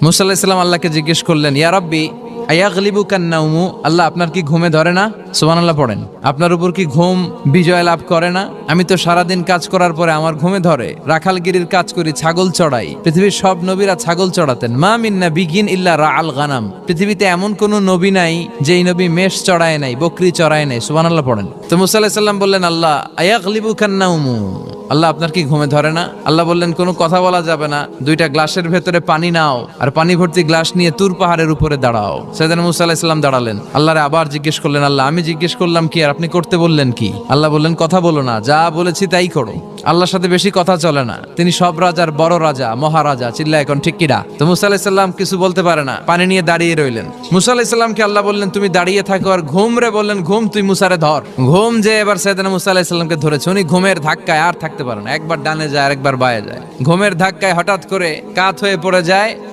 মুসা আলাইহিস সালাম আল্লাহকে জিজ্ঞেস করলেন, ইয়া রাব্বি আয়াগলিবুকান নাওমু, আল্লাহ আপনার কি ঘুমে ধরে না? সুবহানাল্লাহ পড়েন। আপনার উপর কি ঘুম বিজয় লাভ করে না? আমি তো সারাদিন কাজ করার পরে আমার ঘুমে ধরে। রাখালগিরির কাজ করি, ছাগল চড়াই। পৃথিবীর সব নবীরা ছাগল চড়াতেন। মা মিন নাবিয়্যিন ইল্লা রাআল গানাম, পৃথিবীতে এমন কোন নবী নাই যেই নবী মেষ চড়ায় নাই, বকরি চড়ায় নাই। সুবহানাল্লাহ পড়েন। তো মুসা আলাইহিস সালাম বললেন, আল্লাহ আয়াগলিবুকান নাওমু, আল্লাহ আপনার কি ঘুমে ধরে না? আল্লাহ বললেন, কোনো কথা বলা যাবে না, দুইটা গ্লাসের ভেতরে পানি নাও আর পানি ভর্তি গ্লাস নিয়ে তুর পাহাড়ের উপরে দাঁড়াও। সাইয়েদনা মুসা আলাইহিস সালাম দাঁড়ালেন। আল্লাহরে আবার জিজ্ঞেস করলেন, আল্লাহ আমি জিজ্ঞেস করলাম কি আর আপনি করতে বললেন কি? আল্লাহ বললেন, কথা বলো না, যা বলেছি তাই করো। আল্লাহর সাথে বেশি কথা চলে না, তিনি সব রাজার বড় রাজা, মহারাজা। চিল্লা এখন ঠিক কিনা? তো মুসা আলাইহিস সালাম কিছু বলতে পারে না, পানি নিয়ে দাঁড়িয়ে রইলেন। মুসা আলাইহিস সালামকে আল্লাহ বললেন, তুমি দাঁড়িয়ে থাকো। আর ঘুম রে বললেন, ঘুম তুই মুসারে ধর। ঘুম যে এবার সাইয়েদনা মুসা আলাইহিস সালামকে ধরেছে। উনি ঘুমের ধাক্কায় আর থাকতে পারে না, একবার ডানে যায় আর একবার বায়ে যায়। ঘুমের ধাক্কায় হঠাৎ করে কাত হয়ে পড়ে যায়।